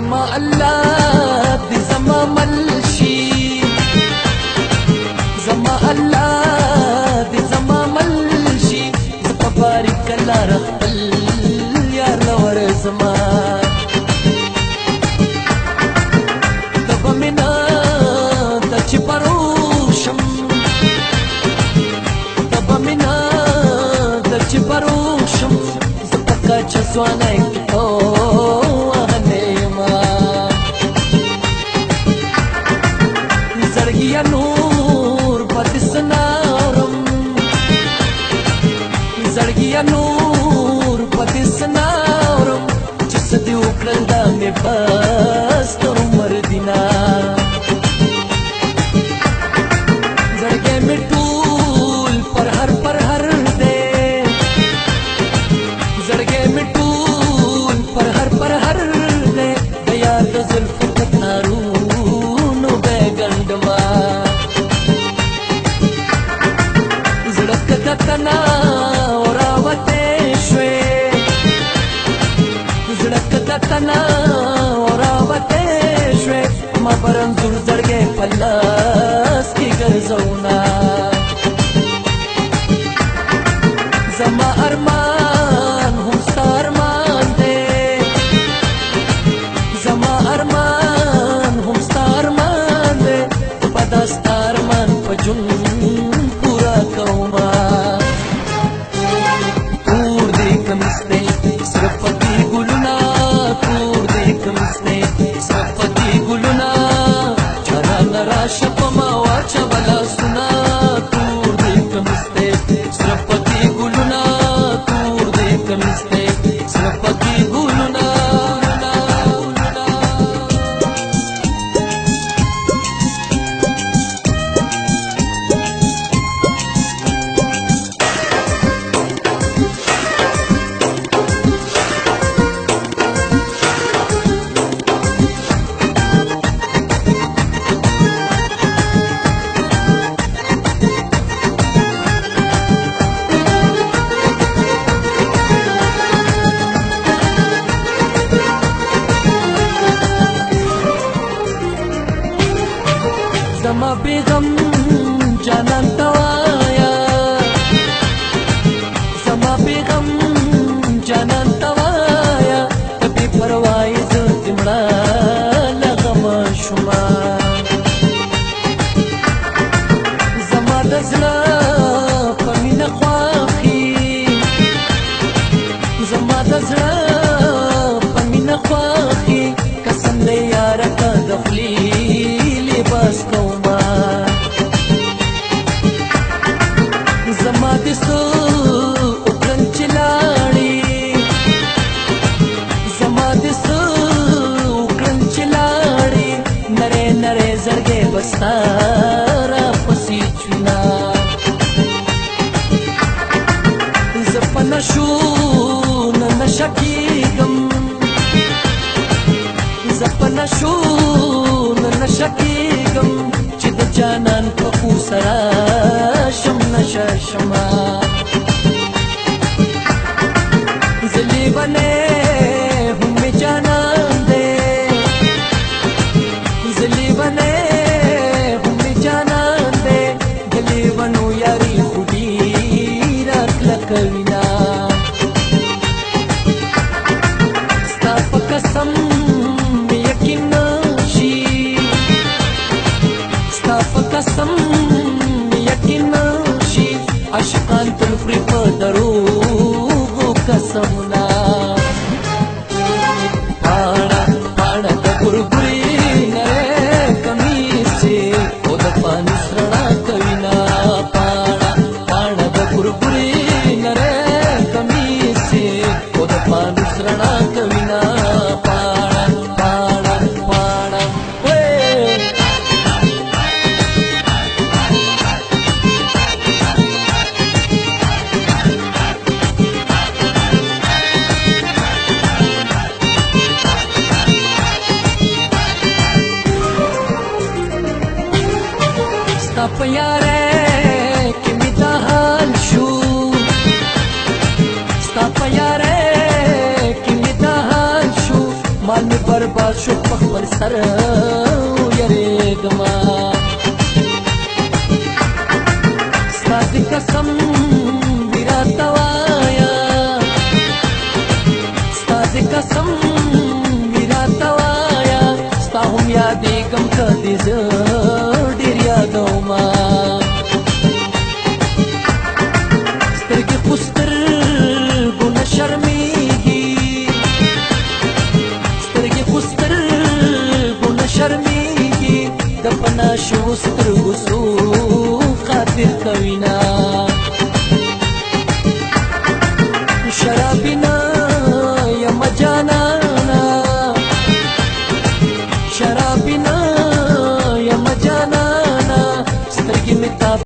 زما الله دې زما ملشي زما الله دې زما ملشي زما بارک الله رخل یار لور زما تب منا د چې پروشم تب منا د چې پروشم زپکا چسوانه او زړګیا نور پدسنارم زړګیا نور پدسنارم چې سدي وکړل دا مې بس تر عمر دینا زړګې مې ټول پر هر دې زړګې مې ټول پر هر دې د یاد زلفو کتارو تنا اوراوته شوي زړک د تنا اوراوته شوي ما پرم زړ زړګې پلاس کې ګرځونا زما ارمان هم ستارمان دې زما ارمان هم ستارمان دې په داستارمان په جون پورا کوما شپما واچا بلا سنا تور دې کمسته سرپتی ګلونا تور دې کمسته سرپتی ګلونا زما بیغم جانان توایا زما بیغم جانان توایا کبھی پروايي زه تمړه لغم شوما زما د زړه په مینه خواخي زما د زړه په مینه خواخي قسم دې یار کا دخلی لباس کوما زما د سو وکړن چلاړي زما د سو وکړن چلاړي نره نره زړګې بستارا پسې چنا زپنا شو نن شکیګم زپنا شو نن شکیګم چې د جانان په اوسرا شم نشه شما زلی بنه هم جانان دې زلی بنه هم جانان دې گلی بنو یاري خودي راتل کوینا ستا په قسم یقین شي ستا په قسم یقین شي عاشقان تل خوري په دروغو قسمونه پاڼه پاڼه د ګورګوري نری کمیسې او د پانی سرڼا کوینا پاڼه پاڼه د ګورګوري نری کمیسې او د پانی سرڼا کوینا پاڼه پاڼه پاڼه ستا په یاره کې مې دا حال شو ستا په یاره کې مې دا حال شو مال مې برباد شو په خپل سر یریږما ستا د قسم وي راته وایه ستا د قسم وي راته وایه ستا هم یادېږم که دې زه ډېر یادومه سترګې خو سترګو نه شرمېږي سترګې خو سترګو نه شرمېږي د پنا شو سترګو څو خاطر کوي نه